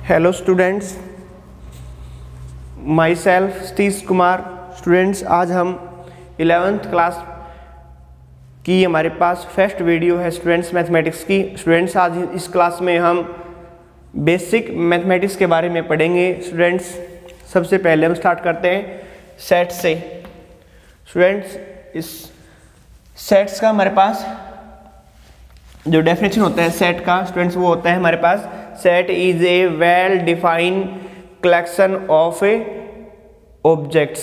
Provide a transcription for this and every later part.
Hello students, my self Satish Kumar. Students, आज हम 11th class की हमारे पास फर्स्ट वीडियो है स्टूडेंट्स मैथमेटिक्स की। स्टूडेंट्स, आज इस क्लास में हम बेसिक मैथमेटिक्स के बारे में पढ़ेंगे। स्टूडेंट्स, सबसे पहले हम स्टार्ट करते हैं सेट से। स्टूडेंट्स, इस सेट्स का हमारे पास जो डेफिनेशन होता है सेट का, स्टूडेंट्स, वो होता है हमारे पास set is a well defined collection of a objects.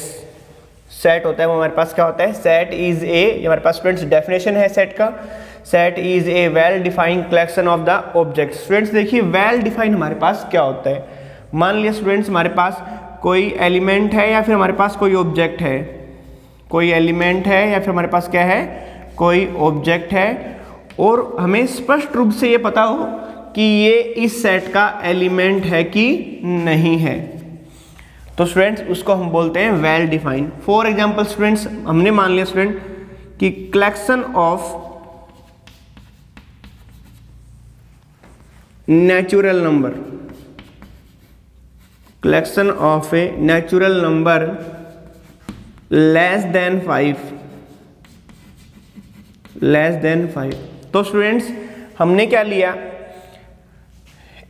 Set होता है वो हमारे पास क्या होता है, सेट इज ए, ये हमारे पास स्टूडेंट्स डेफिनेशन है सेट का। Set is a well defined collection of the objects. Students देखिए, वेल डिफाइंड हमारे पास क्या होता है। मान लिया स्टूडेंट्स हमारे पास कोई एलिमेंट है या फिर हमारे पास कोई ऑब्जेक्ट है, कोई एलिमेंट है या फिर हमारे पास क्या है, कोई ऑब्जेक्ट है, और हमें स्पष्ट रूप से ये पता हो कि ये इस सेट का एलिमेंट है कि नहीं है, तो स्टूडेंट्स उसको हम बोलते हैं well defined. For example students, हमने मान लिया स्टूडेंट कि collection of natural number, collection of a natural number less then 5। तो स्टूडेंट्स हमने क्या लिया,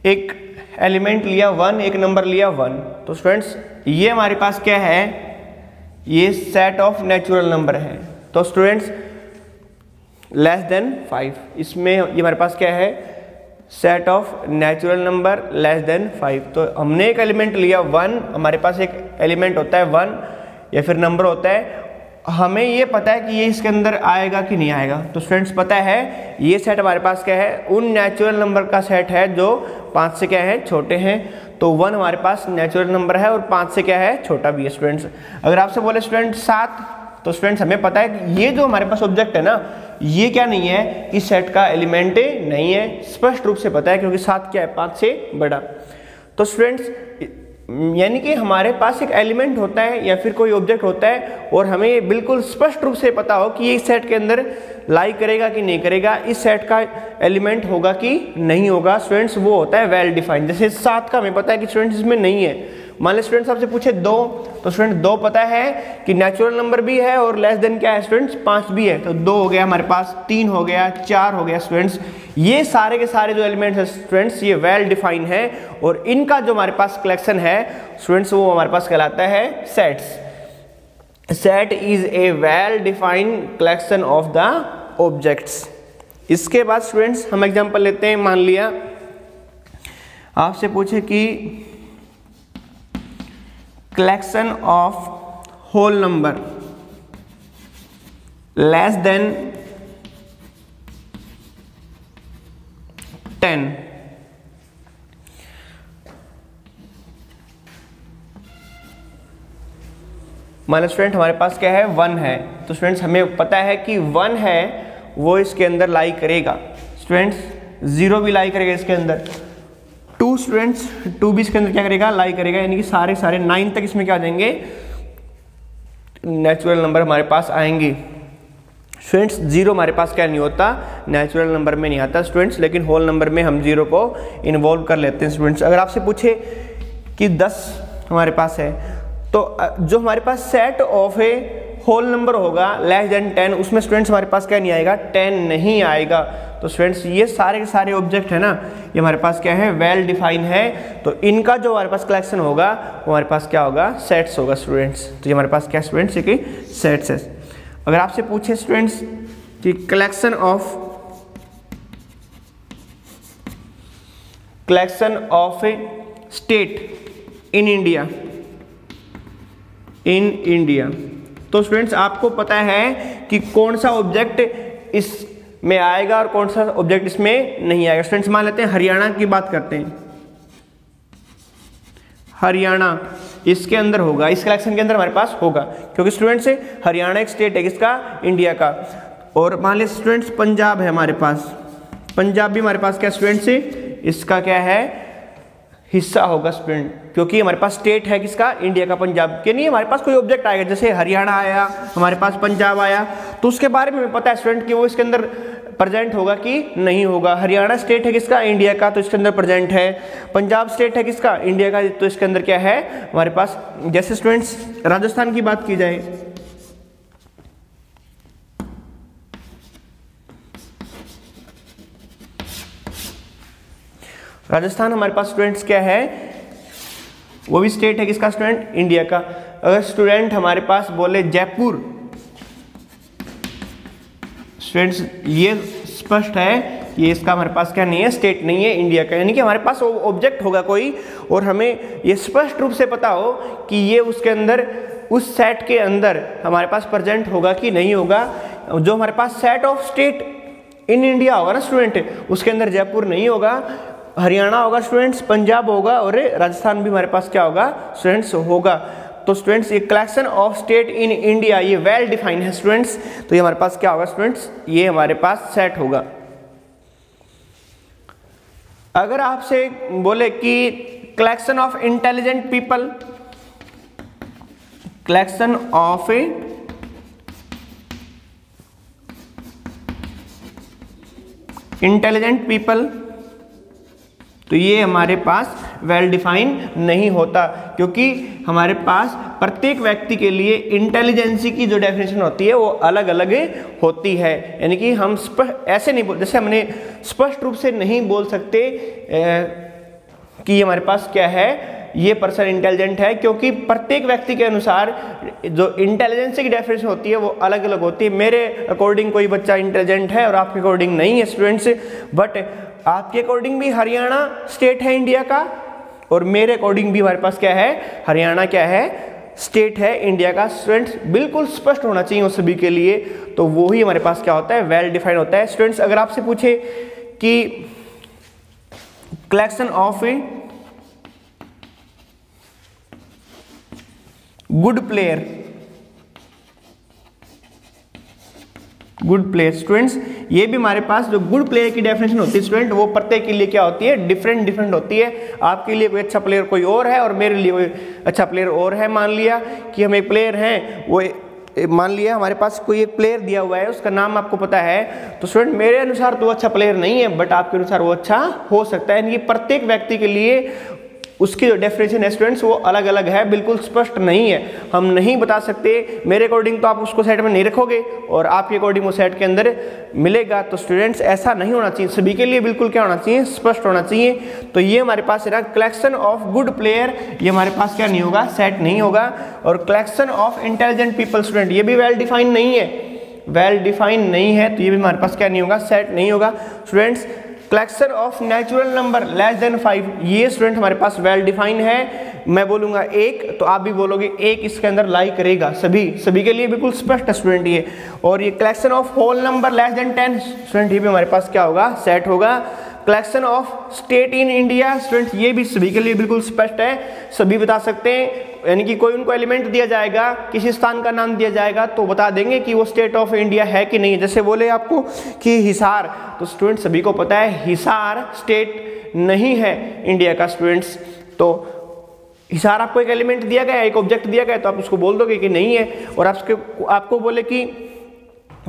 एक एलिमेंट लिया 1, एक नंबर लिया 1। तो स्टूडेंट्स ये हमारे पास क्या है, ये सेट ऑफ नेचुरल नंबर है। तो स्टूडेंट्स लेस देन 5, इसमें ये हमारे पास क्या है, set of natural number less then 5। तो हमने एक एलिमेंट लिया 1, हमारे पास एक एलिमेंट होता है 1 या फिर नंबर होता है, हमें ये पता है कि ये इसके अंदर आएगा कि नहीं आएगा। तो स्टूडेंट्स पता है ये सेट हमारे पास क्या है, उन नेचुरल नंबर का सेट है जो 5 से क्या है, छोटे हैं। तो 1 हमारे पास नेचुरल नंबर है और 5 से क्या है, छोटा भी है। स्टूडेंट्स अगर आपसे बोले स्टूडेंट 7, तो स्टूडेंट्स हमें पता है कि ये जो हमारे पास ऑब्जेक्ट है ना, ये क्या नहीं है, इस सेट का एलिमेंट नहीं है। स्पष्ट रूप से पता है क्योंकि 7 क्या है, 5 से बड़ा। तो स्टूडेंट्स यानी कि हमारे पास एक एलिमेंट होता है या फिर कोई ऑब्जेक्ट होता है और हमें बिल्कुल स्पष्ट रूप से पता हो कि ये इस सेट के अंदर लाई करेगा कि नहीं करेगा, इस सेट का एलिमेंट होगा कि नहीं होगा, स्टूडेंट्स वो होता है वेल डिफाइंड। जैसे 7 का हमें पता है कि स्टूडेंट्स इसमें नहीं है। मान लीजिए स्टूडेंट्स आपसे पूछे 2, तो स्टूडेंट 2 पता है कि नेचुरल नंबर भी है और लेस देन क्या है स्टूडेंट्स, 5 भी है। तो 2 हो गया हमारे पास, 3 हो गया, 4 हो गया। स्टूडेंट्स ये सारे के सारे जो एलिमेंट्स है स्टूडेंट्स ये वेल डिफाइंड है और इनका जो हमारे पास कलेक्शन है स्टूडेंट्स वो हमारे पास कहलाता है sets. Set is a well defined collection of the objects. इसके बाद स्टूडेंट्स हम एग्जांपल लेते हैं। मान लिया आपसे पूछे कि collection of whole number less than 10। मान स्टूडेंट हमारे पास क्या है, 1 है। तो स्टूडेंट्स हमें पता है कि 1 है वो इसके अंदर लाई करेगा। स्टूडेंट्स 0 भी लाई करेगा इसके अंदर। 2 स्टूडेंट्स 2 भी इसके अंदर क्या करेगा, लाई करेगा। यानी कि सारे 9 तक इसमें क्या आ जाएंगे, नेचुरल नंबर हमारे पास आएंगे। स्टूडेंट्स 0 हमारे पास क्या नहीं होता, नेचुरल नंबर में नहीं आता स्टूडेंट्स, लेकिन होल नंबर में हम 0 को इन्वॉल्व कर लेते हैं। स्टूडेंट्स अगर आपसे पूछे कि 10 हमारे पास है, तो जो हमारे पास set of a whole number होगा लेस देन 10, उसमें स्टूडेंट्स हमारे पास क्या नहीं आएगा, 10 नहीं आएगा। तो स्टूडेंट्स ये सारे के सारे ऑब्जेक्ट है ना, ये हमारे पास क्या है, वेल डिफाइन है। तो इनका जो हमारे पास कलेक्शन होगा वो हमारे पास क्या होगा, सेट्स होगा स्टूडेंट्स। तो ये हमारे पास क्या स्टूडेंट्स, ये सेट्स है। अगर आपसे पूछे स्टूडेंट्स कि collection of A state in India, तो स्टूडेंट्स आपको पता है कि कौन सा ऑब्जेक्ट इसमें आएगा और कौन सा ऑब्जेक्ट इसमें नहीं आएगा। स्टूडेंट्स मान लेते हैं हरियाणा की बात करते हैं। हरियाणा इसके अंदर होगा, इस कलेक्शन के अंदर हमारे पास होगा, क्योंकि स्टूडेंट्स हरियाणा एक स्टेट है किसका, इंडिया का। और मान लीजिए स्टूडेंट्स पंजाब है हमारे पास, पंजाब भी हमारे पास क्या स्टूडेंट्स, इसका क्या है, हिस्सा होगा स्टूडेंट, क्योंकि हमारे पास स्टेट है किसका, इंडिया का, पंजाब के। नहीं हमारे पास कोई ऑब्जेक्ट आएगा, जैसे हरियाणा आया, हमारे पास पंजाब आया, तो उसके बारे में पता है स्टूडेंट कि वो इसके अंदर प्रेजेंट होगा कि नहीं होगा। हरियाणा स्टेट है किसका, इंडिया का, तो इसके अंदर प्रेजेंट है। पंजाब स्टेट है किसका, इंडिया का, तो इसके अंदर क्या है हमारे पास। जैसे स्टूडेंट्स राजस्थान की बात की जाए, राजस्थान हमारे पास स्टूडेंट्स क्या है, वो भी स्टेट है किसका स्टूडेंट, इंडिया का। अगर स्टूडेंट हमारे पास बोले जयपुर, स्टूडेंट्स ये स्पष्ट है, ये इसका हमारे पास क्या नहीं है, स्टेट नहीं है, इंडिया का। यानी कि हमारे पास ऑब्जेक्ट होगा कोई और हमें ये स्पष्ट रूप से पता हो कि ये उसके अंदर, उस सेट के अंदर हमारे पास प्रेजेंट होगा कि नहीं होगा। जो हमारे पास set of state in India होगा ना स्टूडेंट, उसके अंदर जयपुर नहीं होगा, हरियाणा होगा स्टूडेंट्स, पंजाब होगा और राजस्थान भी हमारे पास क्या होगा स्टूडेंट्स होगा। तो स्टूडेंट्स ये collection of state in India ये वेल डिफाइन है स्टूडेंट्स, तो ये हमारे पास क्या होगा स्टूडेंट्स, ये हमारे पास सेट होगा। अगर आपसे बोले कि collection of intelligent people, collection of intelligent people, तो ये हमारे पास वेल डिफाइन नहीं होता, क्योंकि हमारे पास प्रत्येक व्यक्ति के लिए इंटेलिजेंसी की जो डेफिनेशन होती है वो अलग अलग होती है। यानी कि हम ऐसे नहीं बोल, जैसे हमने स्पष्ट रूप से नहीं बोल सकते कि हमारे पास क्या है, ये पर्सन इंटेलिजेंट है, क्योंकि प्रत्येक व्यक्ति के अनुसार जो इंटेलिजेंसी की डेफिनेशन होती है वो अलग अलग होती है। मेरे अकॉर्डिंग कोई बच्चा इंटेलिजेंट है और आपके अकॉर्डिंग नहीं है स्टूडेंट्स, बट आपके अकॉर्डिंग भी हरियाणा स्टेट है इंडिया का, और मेरे अकॉर्डिंग भी हमारे पास क्या है, हरियाणा क्या है, स्टेट है इंडिया का। स्टूडेंट्स बिल्कुल स्पष्ट होना चाहिए उस सभी के लिए, तो वो ही हमारे पास क्या होता है, वेल डिफाइन होता है। स्टूडेंट्स अगर आपसे पूछे कि collection of good player, good player, students ये भी हमारे पास जो गुड प्लेयर की डेफिनेशन होती है स्टूडेंट, वो प्रत्येक के लिए क्या होती है, डिफरेंट होती है। आपके लिए कोई अच्छा प्लेयर कोई और है और मेरे लिए कोई अच्छा प्लेयर और है। मान लिया कि हम एक प्लेयर हैं, वो मान लिया हमारे पास कोई एक प्लेयर दिया हुआ है, उसका नाम आपको पता है, तो स्टूडेंट मेरे अनुसार तो वो अच्छा प्लेयर नहीं है, बट आपके अनुसार वो अच्छा हो सकता है। यानी कि प्रत्येक व्यक्ति के लिए उसकी जो डेफिनेशन है स्टूडेंट्स वो अलग अलग है, बिल्कुल स्पष्ट नहीं है। हम नहीं बता सकते, मेरे अकॉर्डिंग तो आप उसको सेट में नहीं रखोगे और आपके अकॉर्डिंग वो सेट के अंदर मिलेगा। तो स्टूडेंट्स ऐसा नहीं होना चाहिए, सभी के लिए बिल्कुल क्या होना चाहिए, स्पष्ट होना चाहिए। तो ये हमारे पास है कलेक्शन ऑफ गुड प्लेयर, ये हमारे पास क्या नहीं होगा, सेट नहीं होगा। और collection of intelligent people student, ये भी वेल डिफाइन नहीं है, वेल डिफाइन नहीं है, तो ये भी हमारे पास क्या नहीं होगा, सेट नहीं होगा। Students collection of natural number less then 5, ये स्टूडेंट हमारे पास वेल डिफाइन है। मैं बोलूंगा एक, तो आप भी बोलोगे एक, इसके अंदर लाई करेगा, सभी के लिए बिल्कुल स्पष्ट है स्टूडेंट ये। और ये collection of whole number less than 10 student, ये भी हमारे पास क्या होगा, सेट होगा। Collection of state in India student, ये भी सभी के लिए बिल्कुल स्पष्ट है, सभी बता सकते हैं। यानी कि कोई उनको एलिमेंट दिया जाएगा, किसी स्थान का नाम दिया जाएगा तो बता देंगे कि वो स्टेट ऑफ इंडिया है कि नहीं। जैसे बोले आपको कि हिसार, तो स्टूडेंट सभी को पता है हिसार स्टेट नहीं है इंडिया का स्टूडेंट्स। तो हिसार आपको एक एलिमेंट दिया गया, एक ऑब्जेक्ट दिया गया, तो आप उसको बोल दोगे कि नहीं है। और आपको बोले कि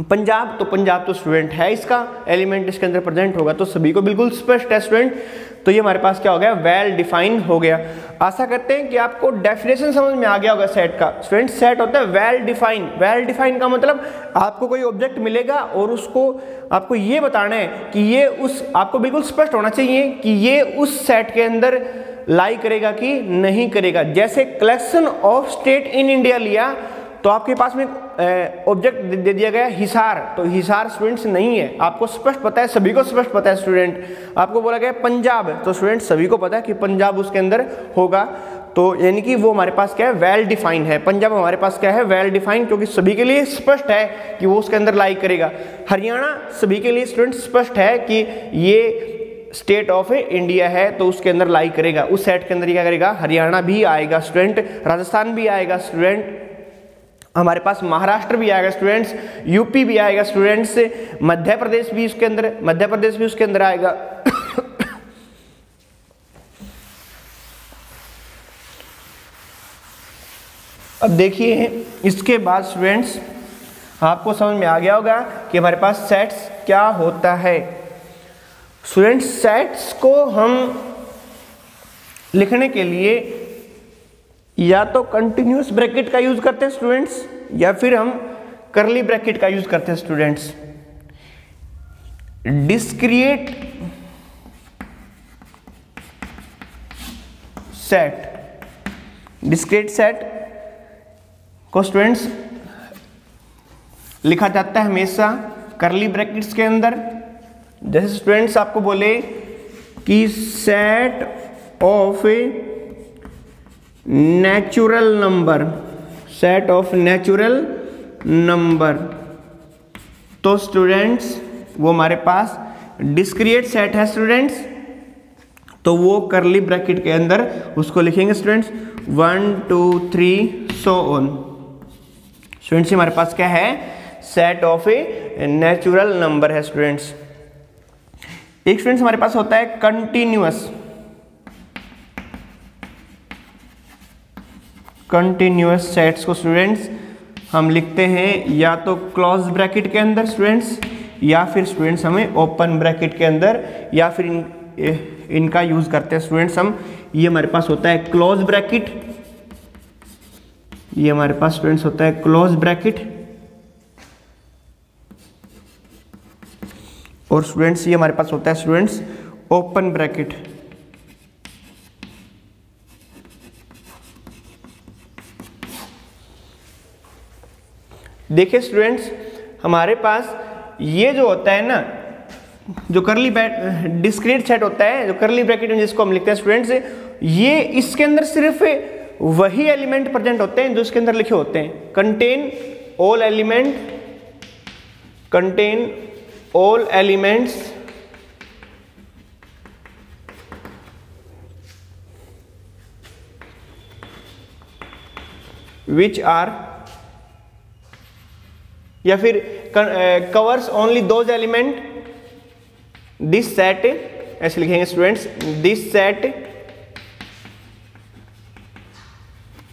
पंजाब, तो पंजाब तो स्टूडेंट है, इसका एलिमेंट इसके अंदर प्रेजेंट होगा, तो सभी को बिल्कुल स्पष्ट है स्टूडेंट। तो ये हमारे पास क्या हो गया, वेल डिफाइन हो गया। आशा करते हैं कि आपको डेफिनेशन समझ में आ गया होगा सेट का। स्टूडेंट सेट होता है वेल डिफाइन, वेल डिफाइन का मतलब आपको कोई ऑब्जेक्ट मिलेगा और उसको आपको ये बताना है कि ये उस, आपको बिल्कुल स्पष्ट होना चाहिए कि ये उस सेट के अंदर लाई करेगा कि नहीं करेगा। जैसे collection of state in India लिया, तो आपके पास में ऑब्जेक्ट दे दिया गया हिसार, तो हिसार स्टूडेंट्स नहीं है, आपको स्पष्ट पता है, सभी को स्पष्ट पता है स्टूडेंट। आपको बोला गया पंजाब, तो स्टूडेंट सभी को पता है कि पंजाब उसके अंदर होगा। तो यानी कि वो हमारे पास क्या है, वेल डिफाइन है। पंजाब हमारे पास क्या है, वेल डिफाइन, क्योंकि सभी के लिए स्पष्ट है कि वो उसके अंदर लाई करेगा। हरियाणा सभी के लिए स्टूडेंट स्पष्ट है कि ये स्टेट ऑफ इंडिया है, तो उसके अंदर लाई करेगा, उस सेट के अंदर क्या करेगा, हरियाणा भी आएगा स्टूडेंट, राजस्थान भी आएगा स्टूडेंट, हमारे पास महाराष्ट्र भी आएगा स्टूडेंट्स, यूपी भी आएगा स्टूडेंट्स, मध्य प्रदेश भी उसके अंदर आएगा। अब देखिए इसके बाद स्टूडेंट्स आपको समझ में आ गया होगा कि हमारे पास सेट्स क्या होता है। स्टूडेंट्स, सेट्स को हम लिखने के लिए या तो कंटिन्यूअस ब्रैकेट का यूज करते हैं स्टूडेंट्स, या फिर हम करली ब्रैकेट का यूज करते हैं स्टूडेंट्स। डिस्क्रीट सेट को स्टूडेंट्स लिखा जाता है हमेशा करली ब्रैकेट्स के अंदर। जैसे स्टूडेंट्स आपको बोले कि set of a natural number, तो स्टूडेंट्स वो हमारे पास डिस्क्रीट सेट है स्टूडेंट्स, तो वो करली ब्रैकेट के अंदर उसको लिखेंगे स्टूडेंट्स 1 2 3 सो ऑन। स्टूडेंट्स हमारे पास क्या है, set of a natural number है स्टूडेंट्स। एक स्टूडेंट्स हमारे पास होता है कंटिन्यूअस सेट्स को स्टूडेंट्स हम लिखते हैं या तो क्लोज ब्रैकेट के अंदर स्टूडेंट्स, या फिर स्टूडेंट्स हमें ओपन ब्रैकेट के अंदर, या फिर इनका यूज करते हैं स्टूडेंट्स हम। ये हमारे पास होता है क्लोज ब्रैकेट, ये हमारे पास स्टूडेंट्स होता है क्लोज ब्रैकेट, और स्टूडेंट्स ये हमारे पास होता है स्टूडेंट्स ओपन ब्रैकेट। देखिए स्टूडेंट्स, हमारे पास ये जो होता है ना, जो करली डिस्क्रीट सेट होता है, जो करली ब्रैकेट में जिसको हम लिखते हैं स्टूडेंट्स, ये इसके अंदर सिर्फ वही एलिमेंट प्रेजेंट होते हैं जो इसके अंदर लिखे होते हैं। Contain all elements which are, या फिर covers only those element, this set, ऐसे लिखेंगे students, this set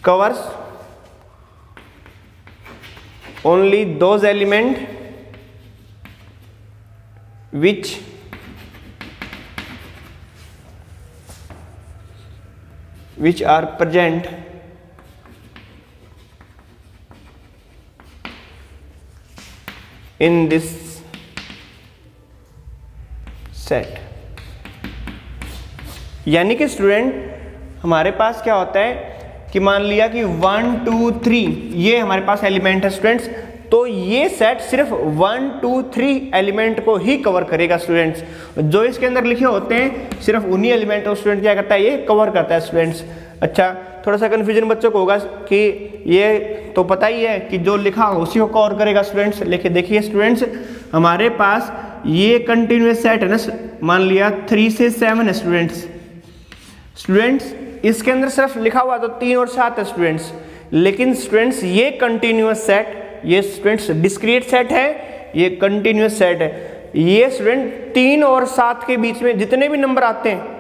covers only those element which are present in this set। यानी कि स्टूडेंट हमारे पास क्या होता है कि मान लिया कि 1 2 3 ये हमारे पास एलिमेंट है स्टूडेंट्स, तो ये सेट सिर्फ 1 2 3 एलिमेंट को ही कवर करेगा स्टूडेंट्स। जो इसके अंदर लिखे होते हैं सिर्फ उन्हीं एलिमेंट को स्टूडेंट क्या करता है, ये कवर करता है स्टूडेंट्स। अच्छा, थोड़ा सा कन्फ्यूजन बच्चों को होगा कि ये तो पता ही है कि जो लिखा हो उसी को कवर करेगा स्टूडेंट्स, लेकिन देखिए स्टूडेंट्स हमारे पास ये कंटिन्यूअस सेट है ना, मान लिया 3 से 7 है स्टूडेंट्स, इसके अंदर सिर्फ लिखा हुआ तो 3 और 7 है स्टूडेंट्स, लेकिन स्टूडेंट्स ये कंटिन्यूअस सेट, ये स्टूडेंट्स डिस्क्रीट सेट है, ये कंटिन्यूअस सेट है। ये स्टूडेंट 3 और 7 के बीच में जितने भी नंबर आते हैं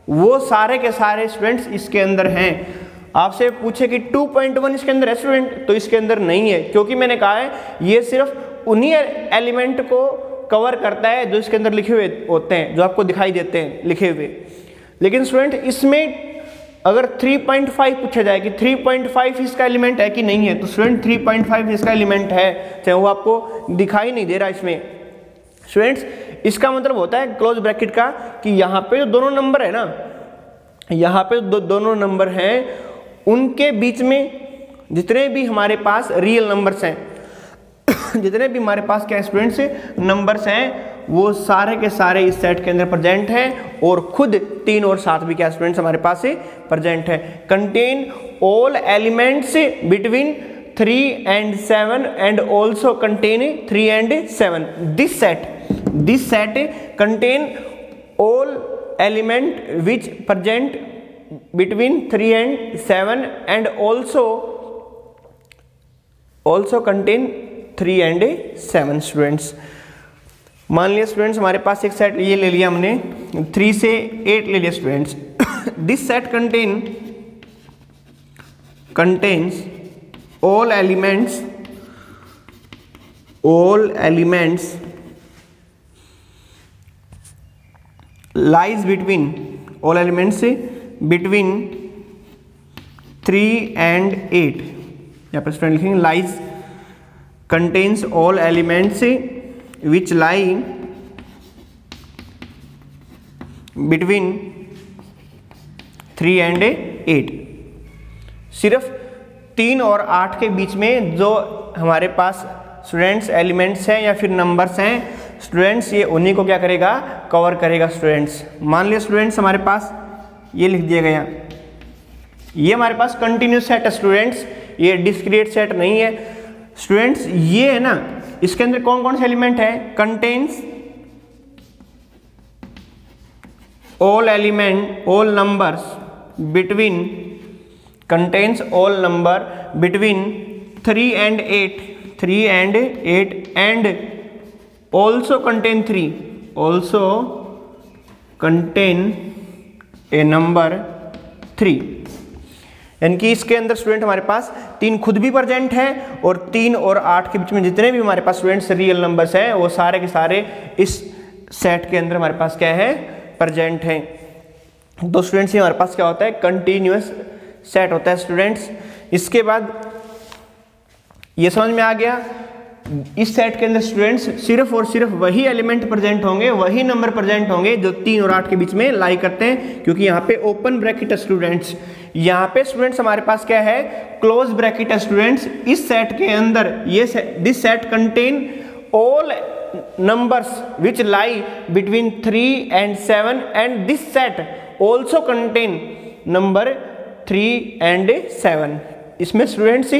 वो सारे के सारे स्टूडेंट्स इसके अंदर हैं। आपसे पूछे कि 2.1 इसके अंदर है स्टूडेंट, तो इसके अंदर नहीं है, क्योंकि मैंने कहा है ये सिर्फ उन्हीं एलिमेंट को कवर करता है जो इसके अंदर लिखे हुए होते हैं, जो आपको दिखाई देते हैं लिखे हुए। लेकिन स्टूडेंट इसमें अगर 3.5 पूछा जाए कि 3.5 इसका एलिमेंट है कि नहीं है, तो स्टूडेंट 3.5 इसका एलिमेंट है, चाहे वो आपको दिखाई नहीं दे रहा इसमें। स्टूडेंट्स इसका मतलब होता है क्लोज ब्रैकेट का कि यहाँ पे जो दोनों नंबर है ना, यहाँ पे दोनों नंबर हैं, उनके बीच में जितने भी हमारे पास रियल नंबर्स हैं जितने भी हमारे पास क्या स्टूडेंट्स नंबर्स हैं, वो सारे के सारे इस सेट के अंदर प्रेजेंट हैं, और खुद 3 और 7 भी क्या स्टूडेंट्स हमारे पास प्रेजेंट है। Contain all elements between 3 and 7 and also contain 3 and 7। this set contain all element which present between 3 and 7 and also contain 3 and 7 students. मान लिया स्टूडेंट्स हमारे पास एक सेट ये ले लिया हमने, 3 से 8 ले लिया students. This set contains all elements all elements lies between 3 and 8, यहाँ पर स्टूडेंट लिखेंगे lies contains all elements which lie between 3 and 8। सिर्फ 3 और 8 के बीच में जो हमारे पास स्टूडेंट्स एलिमेंट्स हैं या फिर नंबर्स हैं स्टूडेंट्स, ये उन्हीं को क्या करेगा, कवर करेगा स्टूडेंट्स। मान लिया स्टूडेंट्स हमारे पास ये लिख दिया गया, ये हमारे पास कंटिन्यूस सेट है स्टूडेंट्स, ये डिस्क्रीट सेट नहीं है स्टूडेंट्स। ये है ना, इसके अंदर कौन कौन से एलिमेंट है, contains all numbers between, contains all number between 3 and 8 and also contain a number 3। यानी कि इसके अंदर स्टूडेंट हमारे पास 3 खुद भी प्रेजेंट है और 3 और 8 के बीच में जितने भी हमारे पास स्टूडेंट्स रियल नंबर्स हैं वो सारे के सारे इस सेट के अंदर हमारे पास क्या है, प्रेजेंट हैं। तो स्टूडेंट्स ये हमारे पास क्या होता है, कंटिन्यूअस सेट होता है स्टूडेंट्स। इसके बाद ये समझ में आ गया, इस सेट के अंदर स्टूडेंट्स सिर्फ और सिर्फ वही एलिमेंट प्रेजेंट होंगे, वही नंबर प्रेजेंट होंगे जो 3 और 8 के बीच में लाई करते हैं, क्योंकि यहाँ पे ओपन ब्रैकेट है स्टूडेंट्स। यहाँ पे स्टूडेंट्स हमारे पास क्या है, क्लोज ब्रैकेट है स्टूडेंट्स। इस सेट के अंदर ये this set contain all numbers which lie between 3 and 7 and this set also contain number 3 and 7। इसमें स्टूडेंट्स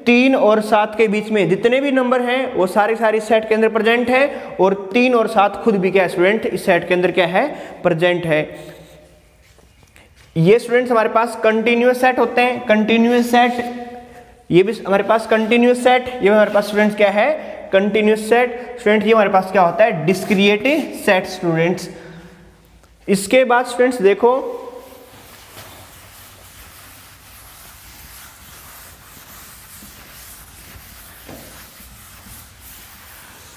3 और 7 के बीच में जितने भी नंबर हैं वो सारे सेट के अंदर प्रेजेंट है और 3 और 7 खुद भी क्या है स्टूडेंट, इस सेट के अंदर क्या है, प्रेजेंट है। ये स्टूडेंट्स हमारे पास कंटिन्यूअस सेट होते हैं, कंटिन्यूअस सेट, ये भी हमारे पास कंटिन्यूअस सेट, ये हमारे पास स्टूडेंट्स क्या है, कंटिन्यूअस सेट। स्टूडेंट ये हमारे पास क्या होता है, डिस्क्रीट सेट स्टूडेंट्स। इसके बाद स्टूडेंट्स देखो,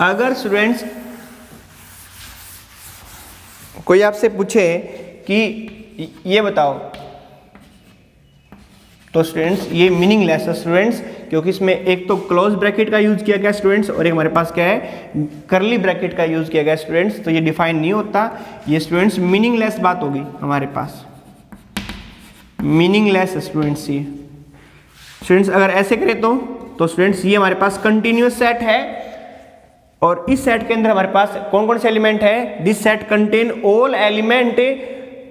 अगर स्टूडेंट्स कोई आपसे पूछे कि ये बताओ, तो स्टूडेंट्स ये मीनिंगलेस है स्टूडेंट्स, क्योंकि इसमें एक तो क्लोज ब्रैकेट का यूज किया गया स्टूडेंट्स और एक हमारे पास क्या है, करली ब्रैकेट का यूज किया गया स्टूडेंट्स। तो ये डिफाइन नहीं होता, ये स्टूडेंट्स मीनिंगलेस बात होगी हमारे पास, मीनिंगलेस स्टूडेंट्स। ये स्टूडेंट्स अगर ऐसे करें तो स्टूडेंट्स ये हमारे पास कंटिन्यूअस सेट है और इस सेट के अंदर हमारे पास कौन कौन से एलिमेंट है, this set contain all element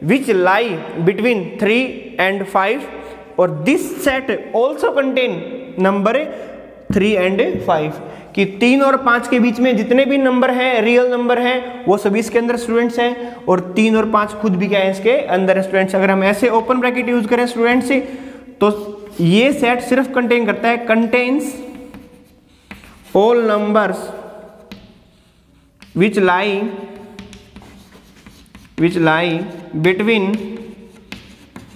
which lie between 3 and 5 और this set also contain number 3 and 5, कि 3 और 5 के बीच में जितने भी नंबर हैं, रियल नंबर हैं, वो सभी इसके अंदर स्टूडेंट्स हैं और 3 और 5 खुद भी क्या है, इसके अंदर स्टूडेंट्स। अगर हम ऐसे ओपन ब्रैकेट यूज करें स्टूडेंट्स तो ये सेट सिर्फ कंटेन करता है, contains all numbers which lie between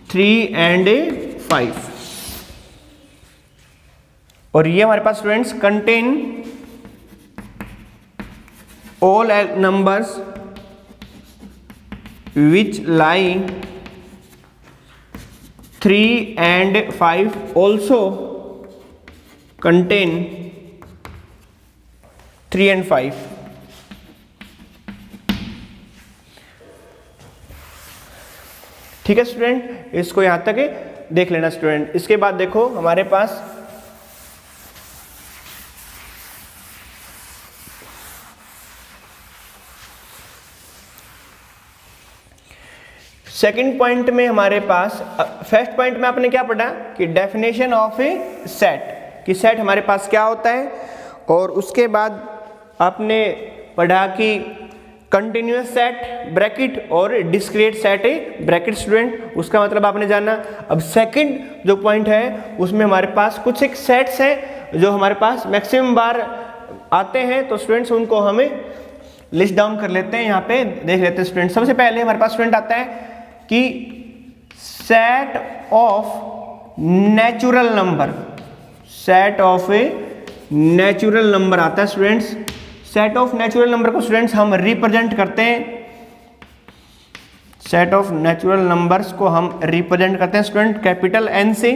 3 and 5 और ये हमारे पास students contain all numbers which lie 3 and 5 also contain 3 and 5। ठीक है स्टूडेंट, इसको यहां तक देख लेना स्टूडेंट। इसके बाद देखो हमारे पास सेकंड पॉइंट में हमारे पास, फर्स्ट पॉइंट में आपने क्या पढ़ा कि डेफिनेशन ऑफ ए सेट, कि सेट हमारे पास क्या होता है, और उसके बाद आपने पढ़ा कि कंटिन्यूअस सेट ब्रैकेट और डिस्क्रीट सेट ब्रैकेट स्टूडेंट, उसका मतलब आपने जाना। अब सेकंड जो पॉइंट है उसमें हमारे पास कुछ एक सेट्स हैं जो हमारे पास मैक्सिमम बार आते हैं, तो स्टूडेंट्स उनको हमें लिस्ट डाउन कर लेते हैं, यहाँ पे देख लेते हैं स्टूडेंट। सबसे पहले हमारे पास स्टूडेंट आता है कि set of natural number, set of a natural number आता है students. Set of natural number को स्टूडेंट्स हम रिप्रेजेंट करते हैं, सेट ऑफ नेचुरल नंबर्स को हम रिप्रेजेंट करते हैं स्टूडेंट कैपिटल एन से,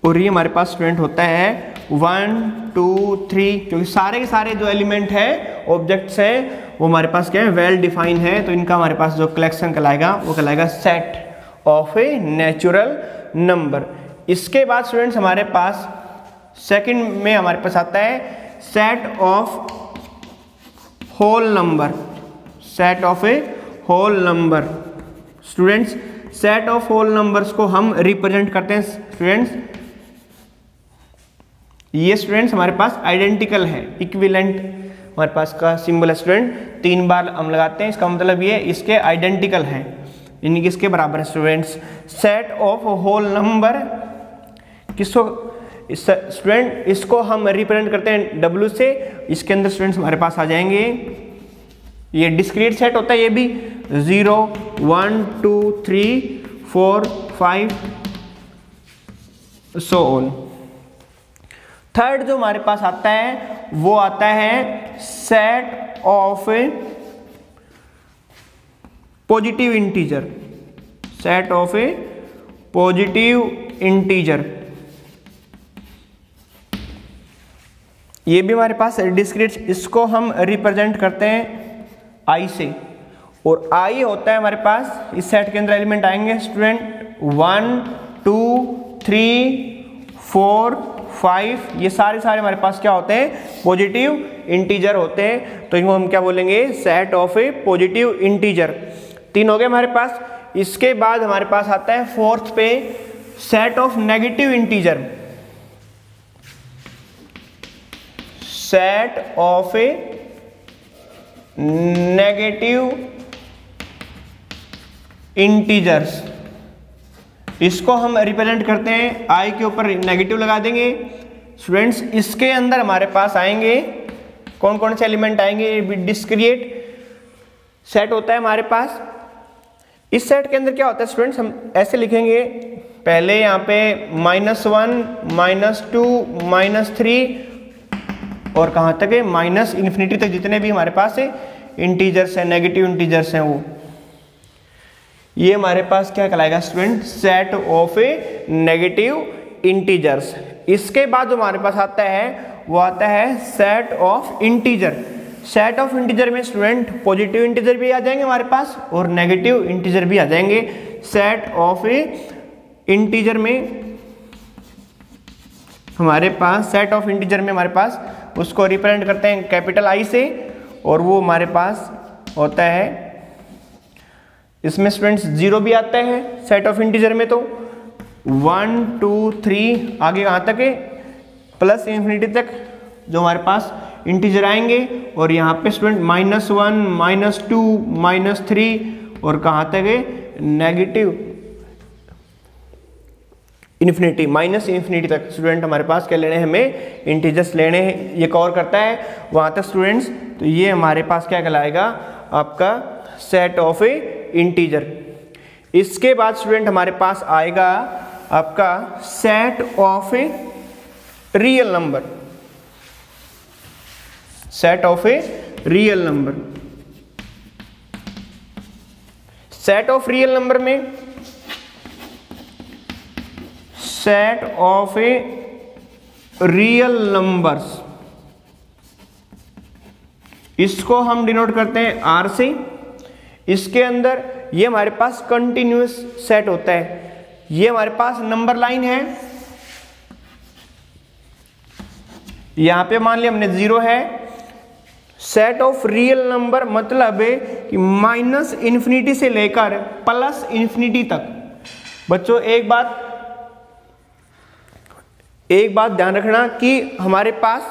और ये हमारे पास स्टूडेंट होता है 1 2 3, क्योंकि सारे के सारे जो एलिमेंट है ऑब्जेक्ट्स है वो हमारे पास क्या है, वेल डिफाइन है, तो इनका हमारे पास जो कलेक्शन कहलाएगा वो कहलाएगा set of a natural number. इसके बाद स्टूडेंट्स हमारे पास सेकंड में हमारे पास आता है set of whole number, set of a whole number. Students set of whole numbers को हम रिप्रेजेंट करते हैं स्टूडेंट्स, ये स्टूडेंट्स हमारे पास आइडेंटिकल है, इक्विवेलेंट हमारे पास का सिंबल है स्टूडेंट, 3 बार हम लगाते हैं, इसका मतलब ये इसके आइडेंटिकल है, यानी कि इसके बराबर है students. Set of whole number किसको स्टूडेंट, इसको हम रिप्रेजेंट करते हैं W से, इसके अंदर स्टूडेंट्स हमारे पास आ जाएंगे, ये डिस्क्रीट सेट होता है, ये भी 0 1 2 3 4 5 सो ऑन। थर्ड जो हमारे पास आता है वो आता है set of A positive integer, set of A positive integer, ये भी हमारे पास डिस्क्रीट, इसको हम रिप्रेजेंट करते हैं I से, और I होता है हमारे पास, इस सेट के अंदर एलिमेंट आएंगे स्टूडेंट 1 2 3 4 5, ये सारे हमारे पास क्या होते हैं, पॉजिटिव इंटीजर होते हैं, तो इनको हम क्या बोलेंगे, set of A positive integer. 3 हो गए हमारे पास। इसके बाद हमारे पास आता है फोर्थ पे set of negative integer, set of A negative integers, इसको हम रिप्रेजेंट करते हैं I के ऊपर नेगेटिव लगा देंगे स्टूडेंट्स। इसके अंदर हमारे पास आएंगे कौन कौन से एलिमेंट आएंगे, डिस्क्रीट सेट होता है हमारे पास। इस सेट के अंदर क्या होता है स्टूडेंट्स, हम ऐसे लिखेंगे, पहले यहाँ पे -1 -2 -3 और कहाँ तक है, माइनस इन्फिनिटी तक जितने भी हमारे पास है इंटीजर्स हैं, नेगेटिव इंटीजर्स हैं, वो ये हमारे पास क्या कहलाएगा student, set of A negative integers. इसके बाद जो हमारे पास आता है वो आता है set of integer. Set of integer में स्टूडेंट पॉजिटिव इंटीजर भी आ जाएंगे हमारे पास और नेगेटिव इंटीजर भी आ जाएंगे। सेट ऑफ ए इंटीजर में हमारे पास, सेट ऑफ इंटीजर में हमारे पास उसको रिप्रेजेंट करते हैं कैपिटल I से, और वो हमारे पास होता है, इसमें स्टूडेंट्स 0 भी आता है सेट ऑफ इंटीजर में, तो 1 2 3 आगे कहाँ तक है, प्लस इन्फिनिटी तक जो हमारे पास इंटीजर आएंगे, और यहाँ पे स्टूडेंट -1 -2 -3 और कहाँ तक है, नेगेटिव इन्फिनिटी, माइनस इन्फिनिटी तक स्टूडेंट हमारे पास क्या लेने हैं, हमें इंटीजर्स लेने हैं, ये कवर करता है वहाँ तक स्टूडेंट्स। तो ये हमारे पास क्या कहलाएगा, आपका सेट ऑफ ए इंटीजर। इसके बाद स्टूडेंट हमारे पास आएगा आपका set of a real number, set of a real number. Set of real number में set of a real numbers, इसको हम डिनोट करते हैं R से। इसके अंदर ये हमारे पास कंटिन्यूअस सेट होता है, ये हमारे पास नंबर लाइन है, यहां पे मान लिया हमने 0 है। सेट ऑफ रियल नंबर मतलब है कि माइनस इन्फिनिटी से लेकर प्लस इन्फिनिटी तक। बच्चों एक बात ध्यान रखना कि हमारे पास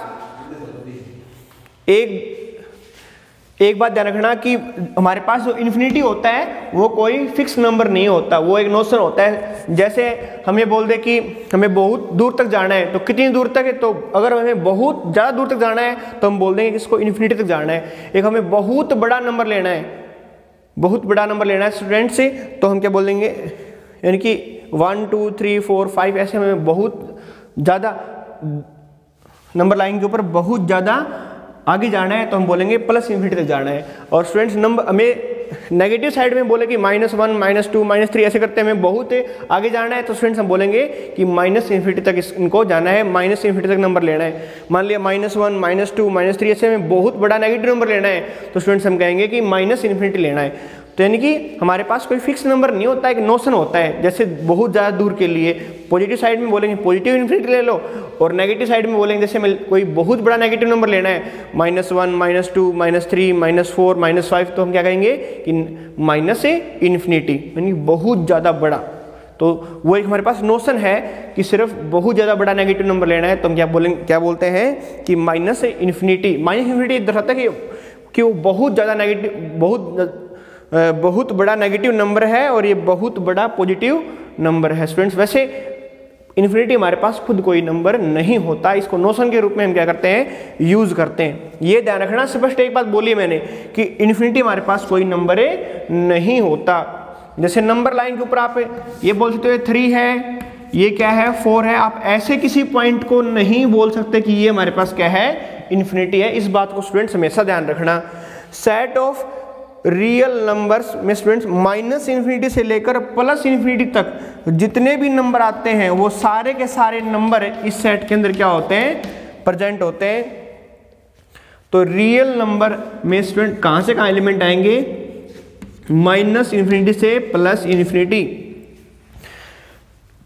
एक बात ध्यान रखना कि हमारे पास जो इन्फिनिटी होता है वो कोई फिक्स नंबर नहीं होता, वो एक नोशन होता है। जैसे हम ये बोल दे कि हमें बहुत दूर तक जाना है, तो कितनी दूर तक है, तो अगर हमें बहुत ज़्यादा दूर तक जाना है तो हम बोल देंगे कि इसको इन्फिनिटी तक जाना है। एक हमें बहुत बड़ा नंबर लेना है, बहुत बड़ा नंबर लेना है स्टूडेंट से, तो हम क्या बोल देंगे, यानी कि 1 2 3 4 5 ऐसे हमें बहुत ज़्यादा नंबर लाइन के ऊपर बहुत ज़्यादा आगे जाना है तो हम बोलेंगे प्लस इन्फिनिटी तक जाना है। और स्टूडेंट्स नंबर हमें नेगेटिव साइड में बोले कि -1, -2, -3 ऐसे करते हमें बहुत आगे जाना है तो स्टूडेंट्स हम बोलेंगे कि माइनस इन्फिनिटी तक इनको जाना है, माइनस इन्फिनिटी तक नंबर लेना है। मान लिया -1, -2, -3 ऐसे हमें बहुत बड़ा नेगेटिव नंबर लेना है तो स्टूडेंट्स हम कहेंगे कि माइनस इन्फिनिटी लेना है। तो यानी कि हमारे पास कोई फिक्स नंबर नहीं होता है, एक नोशन होता है। जैसे बहुत ज़्यादा दूर के लिए पॉजिटिव साइड में बोलेंगे पॉजिटिव इन्फिनिटी ले लो, और नेगेटिव साइड में बोलेंगे जैसे हमें कोई बहुत बड़ा नेगेटिव नंबर लेना है -1, -2, -3, -4, -5 तो हम क्या कहेंगे कि माइनस से इन्फिनिटी, यानी बहुत ज़्यादा बड़ा। तो वो एक हमारे पास नोशन है कि सिर्फ बहुत ज़्यादा बड़ा नेगेटिव नंबर लेना है तो हम क्या बोलते हैं कि माइनस से इन्फिनिटी। माइनस इन्फिनिटी दर्शाता है कि वो बहुत ज़्यादा नेगेटिव, बहुत बड़ा नेगेटिव नंबर है और ये बहुत बड़ा पॉजिटिव नंबर है। स्टूडेंट्स वैसे इन्फिनिटी हमारे पास खुद कोई नंबर नहीं होता, इसको नोशन के रूप में हम क्या करते हैं यूज करते हैं। ये ध्यान रखना, स्पष्ट एक बात बोली मैंने कि इन्फिनिटी हमारे पास कोई नंबर नहीं होता। जैसे नंबर लाइन के ऊपर आप ये बोल सकते हो 3 है, ये क्या है 4 है, आप ऐसे किसी पॉइंट को नहीं बोल सकते कि ये हमारे पास क्या है इन्फिनिटी है। इस बात को स्टूडेंट्स हमेशा ध्यान रखना। सेट ऑफ रियल नंबर्स में स्टूडेंट्स माइनस इन्फिनिटी से लेकर प्लस इन्फिनिटी तक जितने भी नंबर आते हैं वो सारे के सारे नंबर इस सेट के अंदर क्या होते हैं, प्रेजेंट होते हैं। तो रियल नंबर में स्टूडेंट कहां से कहां एलिमेंट आएंगे, माइनस इन्फिनिटी से प्लस इन्फिनिटी।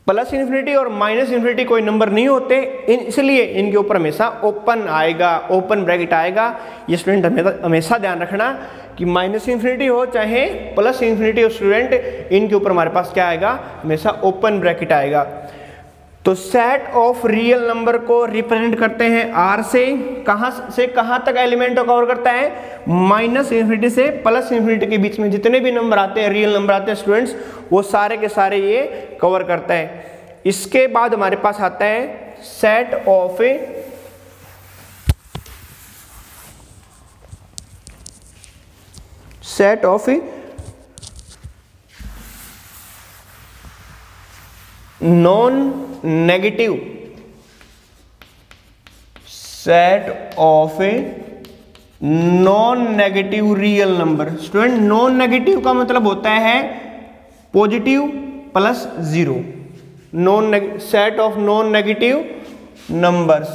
प्लस इन्फिनिटी और माइनस इन्फिनिटी कोई नंबर नहीं होते, इसलिए इनके ऊपर हमेशा ओपन आएगा, ओपन ब्रैकेट आएगा। ये स्टूडेंट हमेशा ध्यान रखना कि माइनस इन्फिनिटी हो चाहे प्लस इन्फिनिटी हो स्टूडेंट, इनके ऊपर हमारे पास क्या आएगा, हमेशा ओपन ब्रैकेट आएगा। तो सेट ऑफ रियल नंबर को रिप्रेजेंट करते हैं आर से कहां तक एलिमेंट को कवर करता है, माइनस इन्फिनिटी से प्लस इन्फिनिटी के बीच में जितने भी नंबर आते हैं, रियल नंबर आते हैं स्टूडेंट्स, वो सारे के सारे ये कवर करता है। इसके बाद हमारे पास आता है set of non negative, set of non negative real number. Student non negative का मतलब होता है positive plus 0। Set of non negative numbers,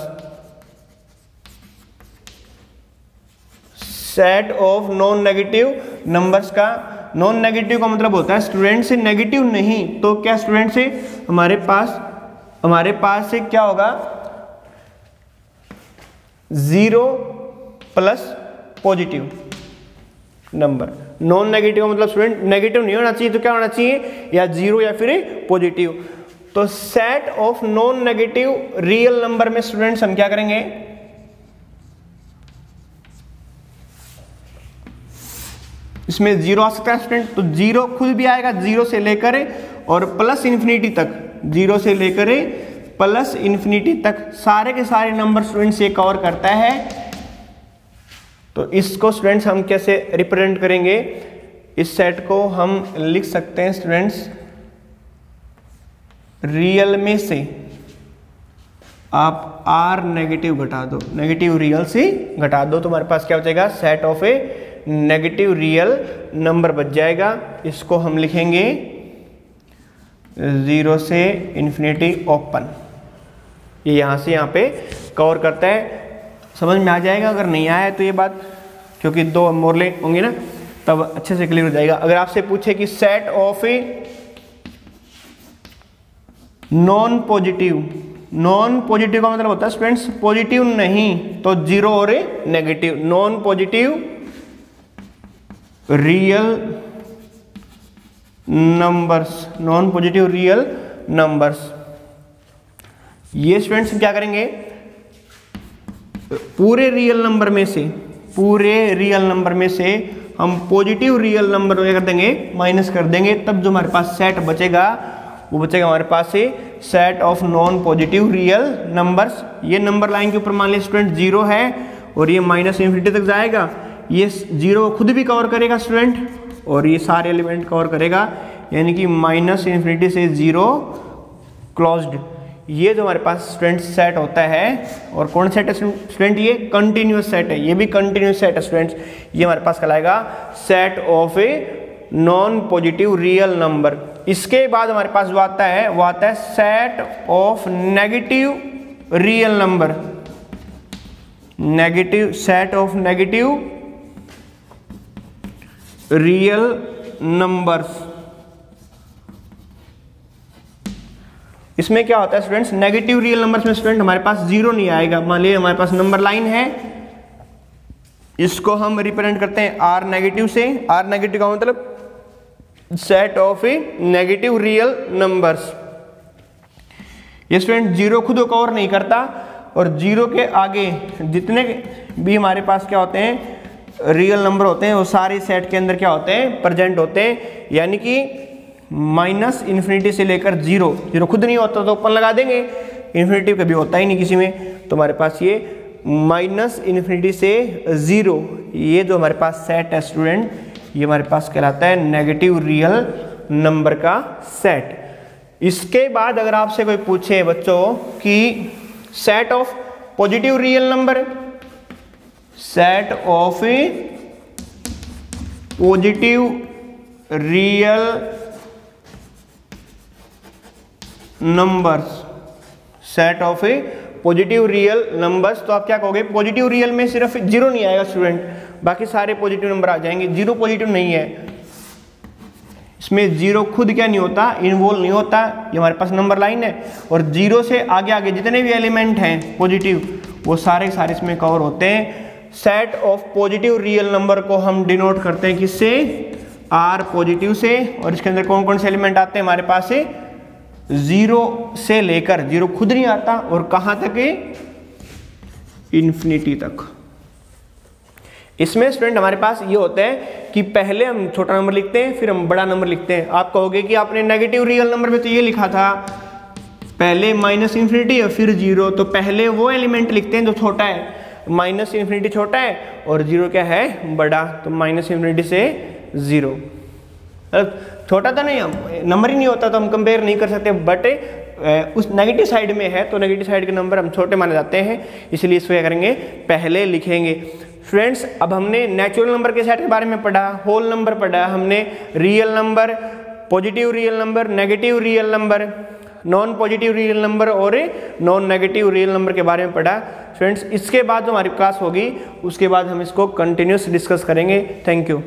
set of non negative numbers का, नॉन नेगेटिव का मतलब होता है स्टूडेंट से नेगेटिव नहीं, तो क्या स्टूडेंट से हमारे पास से क्या होगा 0 plus positive number. Non negative का मतलब स्टूडेंट नेगेटिव नहीं होना चाहिए, तो क्या होना चाहिए, या 0 या फिर पॉजिटिव। तो set of non negative real number में स्टूडेंट्स हम क्या करेंगे, इसमें 0 आ सकता है स्टूडेंट, तो 0 खुद भी आएगा 0 से लेकर और प्लस इन्फिनिटी तक, 0 से लेकर प्लस इन्फिनिटी तक सारे के सारे नंबर स्टूडेंट्स ये कवर करता है। तो इसको स्टूडेंट्स हम कैसे रिप्रेजेंट करेंगे, इस सेट को हम लिख सकते हैं स्टूडेंट्स, रियल में से आप आर नेगेटिव घटा दो, नेगेटिव रियल से घटा दो, तो हमारे पास क्या बचेगा, set of negative real number बच जाएगा। इसको हम लिखेंगे 0 से इन्फिनिटी ओपन। ये यहां से यहां पे कवर करता है। समझ में आ जाएगा, अगर नहीं आया तो ये बात, क्योंकि 2 मोरले होंगे ना, तब अच्छे से क्लियर हो जाएगा। अगर आपसे पूछे कि set of non positive, non positive का मतलब होता है स्टूडेंट्स पॉजिटिव नहीं, तो 0 और negative, non positive real numbers, non positive real numbers. ये स्टूडेंट्स क्या करेंगे, पूरे रियल नंबर में से, पूरे रियल नंबर में से हम पॉजिटिव रियल नंबर क्या कर देंगे, माइनस कर देंगे, तब जो हमारे पास सेट बचेगा वो बचेगा हमारे पास से set of non positive real numbers. ये नंबर लाइन के ऊपर मान लीजिए स्टूडेंट 0 है और ये माइनस इन्फिनिटी तक जाएगा, ये 0 खुद भी कवर करेगा स्टूडेंट और ये सारे एलिमेंट कवर करेगा, यानी कि माइनस इन्फिनिटी से 0 क्लोज्ड। ये जो हमारे पास स्टूडेंट सेट होता है, और कौन सेट है स्टूडेंट, ये कंटिन्यूस सेट है, ये भी कंटिन्यूस सेट है स्टूडेंट्स। ये हमारे पास कहलाएगा set of a non positive real number. इसके बाद हमारे पास जो आता है वो आता है set of negative real number, negative set of negative real numbers. इसमें क्या होता है स्टूडेंट्स, नेगेटिव रियल नंबर्स में स्टूडेंट हमारे पास जीरो नहीं आएगा। मान लीजिए हमारे पास नंबर लाइन है, इसको हम रिप्रेजेंट करते हैं आर नेगेटिव से। आर नेगेटिव का मतलब set of A negative real numbers. ये स्टूडेंट जीरो खुद को कवर नहीं करता, और जीरो के आगे जितने भी हमारे पास क्या होते हैं रियल नंबर होते हैं, वो सारे सेट के अंदर क्या होते हैं, प्रेजेंट होते हैं। यानी कि माइनस इन्फिनिटी से लेकर जीरो, जीरो खुद नहीं होता तो ओपन लगा देंगे, इन्फिनिटी कभी होता ही नहीं किसी में, तो हमारे पास ये माइनस इन्फिनिटी से जीरो, ये जो हमारे पास सेट है स्टूडेंट, ये हमारे पास कहलाता है नेगेटिव रियल नंबर का सेट। इसके बाद अगर आपसे कोई पूछे बच्चों कि set of positive real number, set of A positive real numbers, set of A positive real numbers, तो आप क्या कहोगे, पॉजिटिव रियल में सिर्फ जीरो नहीं आएगा स्टूडेंट, बाकी सारे पॉजिटिव नंबर आ जाएंगे। जीरो पॉजिटिव नहीं है, इसमें जीरो खुद क्या नहीं होता, इन्वॉल्व नहीं होता। ये हमारे पास नंबर लाइन है, और जीरो से आगे आगे जितने भी एलिमेंट हैं पॉजिटिव, वो सारे सारे इसमें कवर होते हैं। Set of positive real number को हम डिनोट करते हैं किससे, आर पॉजिटिव से, और इसके अंदर कौन कौन से एलिमेंट आते हैं हमारे पास से, जीरो से लेकर, जीरो खुद नहीं आता, और कहां तक है, इन्फिनिटी तक। इसमें स्टूडेंट हमारे पास ये होता है कि पहले हम छोटा नंबर लिखते हैं, फिर हम बड़ा नंबर लिखते हैं। आप कहोगे कि आपने नेगेटिव रियल नंबर में तो ये लिखा था पहले माइनस इन्फिनिटी और फिर जीरो, तो पहले वो एलिमेंट लिखते हैं जो छोटा है, माइनस इन्फिनिटी छोटा है और जीरो क्या है, बड़ा, तो माइनस इन्फिनिटी से जीरो। छोटा तो नहीं, नंबर ही नहीं होता तो हम कंपेयर नहीं कर सकते, बट उस नेगेटिव साइड में है तो नेगेटिव साइड के नंबर हम छोटे माने जाते हैं, इसलिए इसको क्या करेंगे, पहले लिखेंगे। फ्रेंड्स, अब हमने नेचुरल नंबर के सेट के बारे में पढ़ा, होल नंबर पढ़ा, हमने real number, positive real number, negative real number, non positive real number और नॉन नेगेटिव रियल नंबर के बारे में पढ़ा। फ्रेंड्स, इसके बाद जो हमारी क्लास होगी उसके बाद हम इसको कंटिन्यूस डिस्कस करेंगे। Thank you.